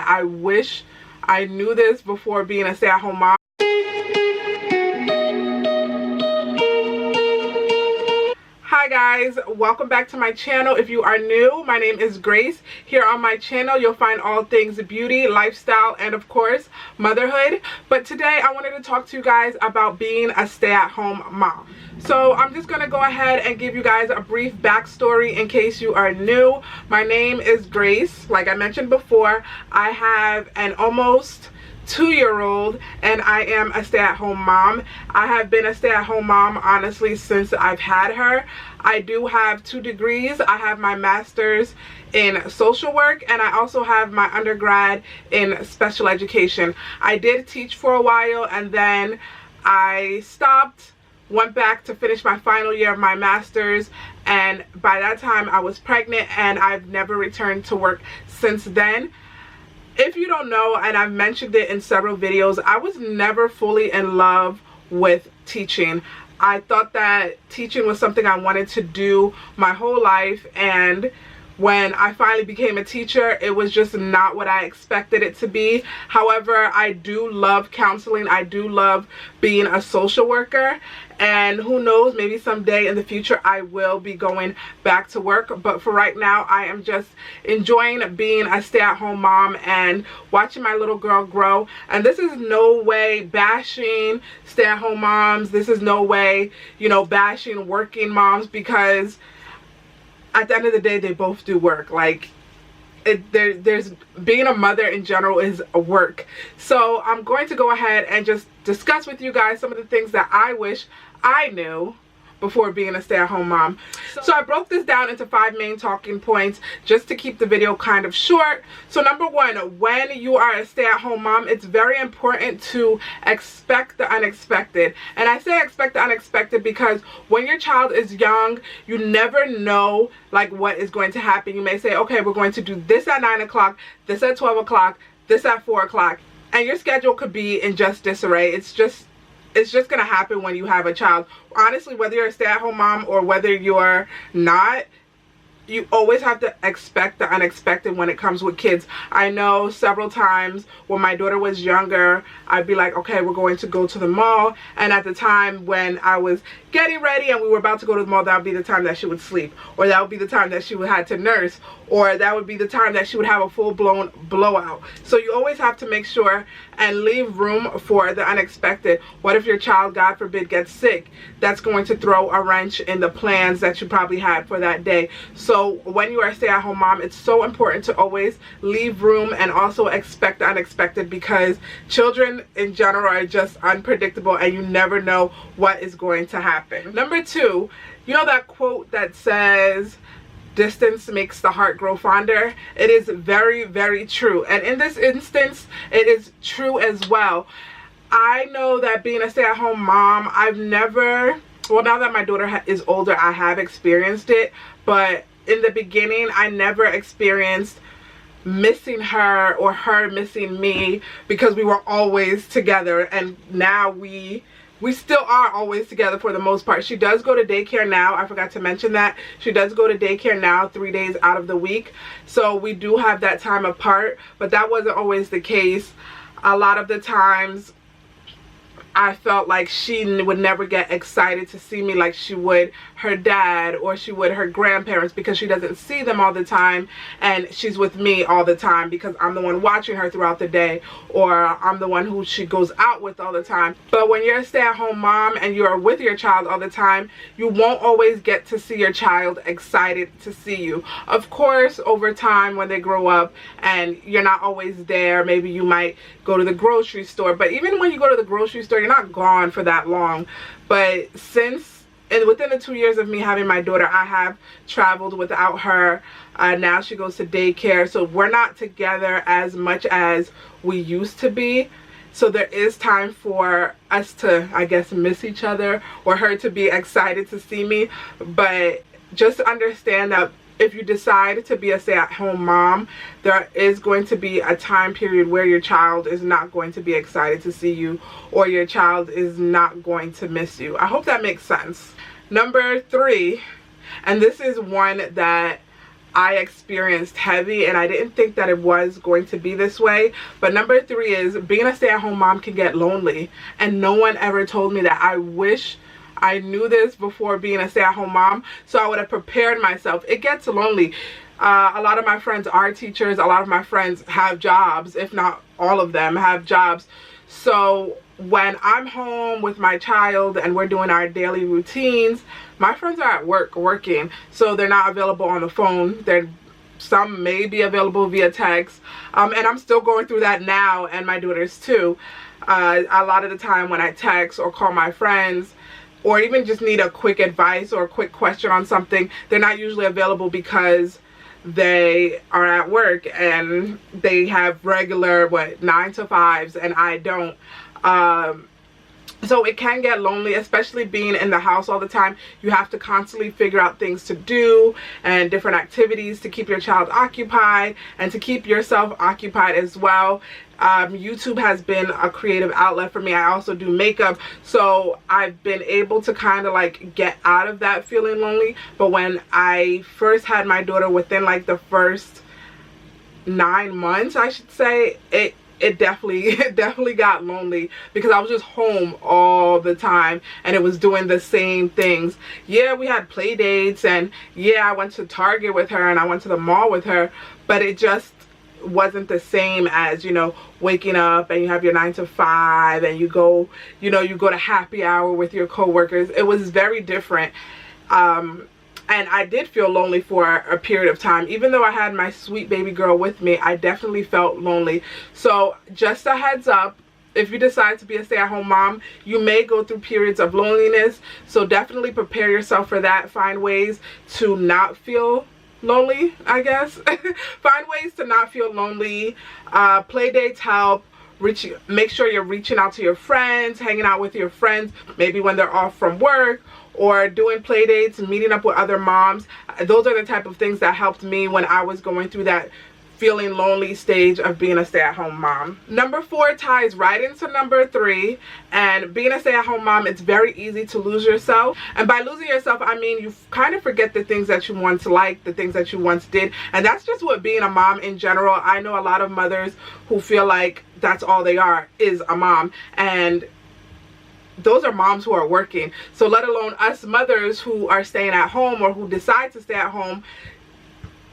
I wish I knew this before being a stay-at-home mom. Hi guys, welcome back to my channel. If you are new, my name is Grace. Here on my channel you'll find all things beauty, lifestyle, and of course motherhood. But today I wanted to talk to you guys about being a stay-at-home mom. So I'm just going to go ahead and give you guys a brief backstory in case you are new. My name is Grace. Like I mentioned before, I have an almost 2-year-old and I am a stay-at-home mom. I have been a stay-at-home mom honestly since I've had her. I do have 2 degrees. I have my master's in social work and I also have my undergrad in special education. I did teach for a while and then I stopped, went back to finish my final year of my master's, and by that time I was pregnant and I've never returned to work since then. If you don't know, and I've mentioned it in several videos, I was never fully in love with teaching. I thought that teaching was something I wanted to do my whole life, and when I finally became a teacher, it was just not what I expected it to be. However, I do love counseling. I do love being a social worker. And who knows, maybe someday in the future I will be going back to work. But for right now, I am just enjoying being a stay-at-home mom and watching my little girl grow. And this is no way bashing stay-at-home moms. This is no way, you know, bashing working moms, because at the end of the day, they both do work. Like, there's being a mother in general is a work. So I'm going to go ahead and just discuss with you guys some of the things that I wish I knew before being a stay-at-home mom. So I broke this down into 5 main talking points just to keep the video kind of short. So number 1, when you are a stay-at-home mom, it's very important to expect the unexpected. And I say expect the unexpected because when your child is young, you never know like what is going to happen. You may say, okay, we're going to do this at 9 o'clock, this at 12 o'clock, this at 4 o'clock. And your schedule could be in just disarray. It's just going to happen when you have a child. Honestly, whether you're a stay-at-home mom or whether you're not, you always have to expect the unexpected when it comes with kids. I know several times when my daughter was younger, I'd be like, okay, we're going to go to the mall. And at the time when I was getting ready and we were about to go to the mall, that would be the time that she would sleep. Or that would be the time that she would have to nurse. Or that would be the time that she would have a full-blown blowout. So you always have to make sure and leave room for the unexpected. What if your child, God forbid, gets sick? That's going to throw a wrench in the plans that you probably had for that day. So when you are a stay-at-home mom, it's so important to always leave room and also expect the unexpected, because children in general are just unpredictable and you never know what is going to happen. Number 2, you know that quote that says, distance makes the heart grow fonder? It is very, very true. And in this instance, it is true as well. I know that being a stay-at-home mom, I've never, well, now that my daughter is older, I have experienced it. But in the beginning, I never experienced missing her or her missing me, because we were always together. And now we still are always together for the most part. She does go to daycare now. I forgot to mention that. She does go to daycare now 3 days out of the week. So we do have that time apart, but that wasn't always the case. A lot of the times I felt like she would never get excited to see me like she would her dad or she would her grandparents, because she doesn't see them all the time and she's with me all the time because I'm the one watching her throughout the day, or I'm the one who she goes out with all the time. But when you're a stay-at-home mom and you're with your child all the time, you won't always get to see your child excited to see you. Of course, over time when they grow up and you're not always there, maybe you might go to the grocery store, but even when you go to the grocery store, you're not gone for that long. But within the 2 years of me having my daughter, I have traveled without her. Now she goes to daycare, so we're not together as much as we used to be. So there is time for us to, I guess, miss each other, or her to be excited to see me. But just understand that if you decide to be a stay-at-home mom, there is going to be a time period where your child is not going to be excited to see you, or your child is not going to miss you. I hope that makes sense. Number 3, and this is one that I experienced heavy, and I didn't think that it was going to be this way. But number 3 is being a stay-at-home mom can get lonely, and no one ever told me that. I wish I knew this before being a stay-at-home mom, so I would have prepared myself. It gets lonely. A lot of my friends are teachers. A lot of my friends have jobs, if not all of them have jobs. So when I'm home with my child and we're doing our daily routines, my friends are at work working, so they're not available on the phone. Some may be available via text, and I'm still going through that now, and my daughters too. A lot of the time when I text or call my friends, or even just need a quick advice or a quick question on something, they're not usually available because they are at work and they have regular 9 to 5s, and I don't. So it can get lonely, especially being in the house all the time. You have to constantly figure out things to do and different activities to keep your child occupied and to keep yourself occupied as well. YouTube has been a creative outlet for me. I also do makeup, so I've been able to kind of like get out of that feeling lonely. But when I first had my daughter, within like the first 9 months, I should say, it definitely got lonely, because I was just home all the time and it was doing the same things. Yeah, we had play dates, and yeah, I went to Target with her and I went to the mall with her, but it just wasn't the same as, you know, waking up and you have your 9 to 5 and you go, you know, you go to happy hour with your coworkers. It was very different. And I did feel lonely for a period of time. Even though I had my sweet baby girl with me, I definitely felt lonely. So just a heads up, if you decide to be a stay-at-home mom, you may go through periods of loneliness. So definitely prepare yourself for that. Find ways to not feel lonely, I guess. Find ways to not feel lonely. Play dates help. Make sure you're reaching out to your friends, hanging out with your friends, maybe when they're off from work, or doing play dates and meeting up with other moms. Those are the type of things that helped me when I was going through that feeling lonely stage of being a stay-at-home mom. Number 4 ties right into number 3, and being a stay-at-home mom, it's very easy to lose yourself. And by losing yourself, I mean you kind of forget the things that you once liked, the things that you once did, and that's just what being a mom in general. I know a lot of mothers who feel like that's all they are, is a mom, and those are moms who are working. So let alone us mothers who are staying at home or who decide to stay at home,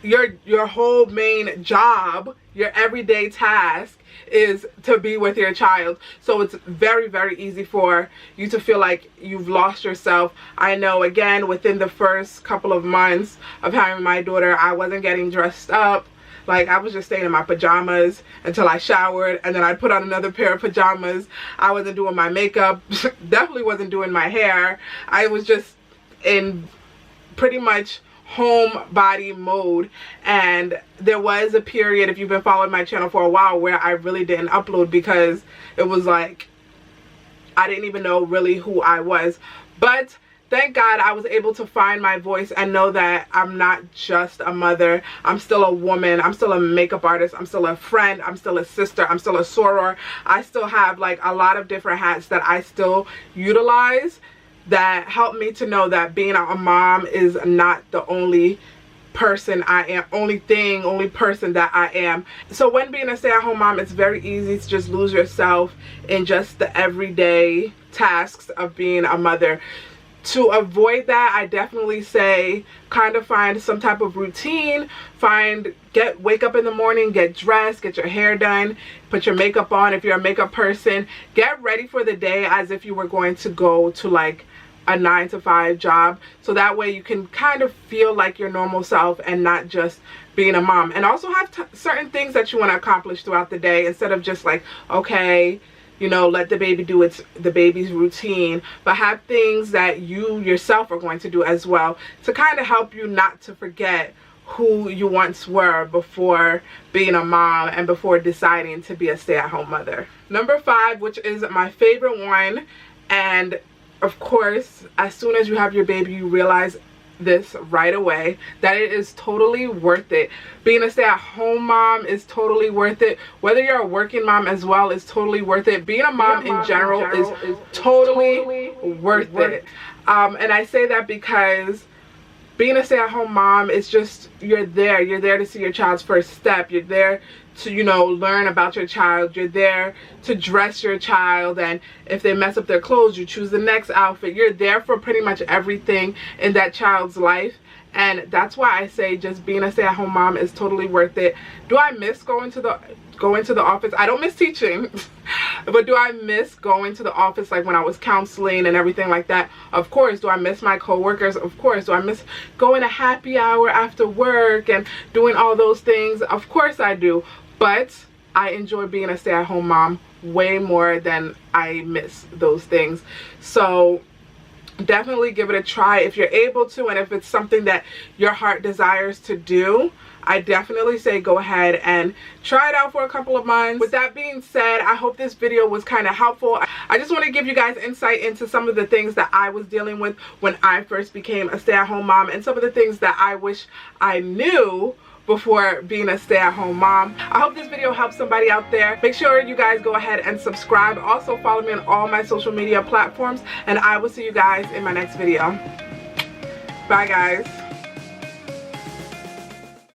your whole main job, your everyday task is to be with your child. So it's very, very easy for you to feel like you've lost yourself. I know, again, within the first couple of months of having my daughter, I wasn't getting dressed up. Like, I was just staying in my pajamas until I showered, and then I'd put on another pair of pajamas. I wasn't doing my makeup, definitely wasn't doing my hair. I was just in pretty much homebody mode. And there was a period, if you've been following my channel for a while, where I really didn't upload because it was like I didn't even know really who I was. But thank God I was able to find my voice and know that I'm not just a mother. I'm still a woman. I'm still a makeup artist. I'm still a friend. I'm still a sister. I'm still a soror. I still have like a lot of different hats that I still utilize that help me to know that being a mom is not the only person I am, only person that I am. So when being a stay-at-home mom, it's very easy to just lose yourself in just the everyday tasks of being a mother. To avoid that, I definitely say kind of find some type of routine. Wake up in the morning, get dressed, get your hair done, put your makeup on if you're a makeup person. Get ready for the day as if you were going to go to like a 9 to 5 job, so that way you can kind of feel like your normal self and not just being a mom. And also have certain things that you want to accomplish throughout the day, instead of just like, okay, you know, let the baby do the baby's routine, but have things that you yourself are going to do as well, to kind of help you not to forget who you once were before being a mom and before deciding to be a stay-at-home mother. Number 5, which is my favorite one, and of course, as soon as you have your baby, you realize this right away, that it is totally worth it. Being a stay-at-home mom is totally worth it. Whether you're a working mom as well is totally worth it. Being a mom in general is totally worth it. And I say that because being a stay-at-home mom is just, you're there to see your child's first step. You're there to, you know, learn about your child. You're there to dress your child, and if they mess up their clothes, you choose the next outfit. You're there for pretty much everything in that child's life. And that's why I say just being a stay-at-home mom is totally worth it. Do I miss going to the office? I don't miss teaching. But do I miss going to the office, like when I was counseling and everything like that? Of course. Do I miss my coworkers? Of course. Do I miss going to happy hour after work and doing all those things? Of course I do. But I enjoy being a stay-at-home mom way more than I miss those things. So definitely give it a try if you're able to, and if it's something that your heart desires to do. I definitely say go ahead and try it out for a couple of months. With that being said, I hope this video was kind of helpful. I just want to give you guys insight into some of the things that I was dealing with when I first became a stay-at-home mom, and some of the things that I wish I knew before being a stay-at-home mom. I hope this video helps somebody out there. Make sure you guys go ahead and subscribe. Also follow me on all my social media platforms, and I will see you guys in my next video. Bye guys.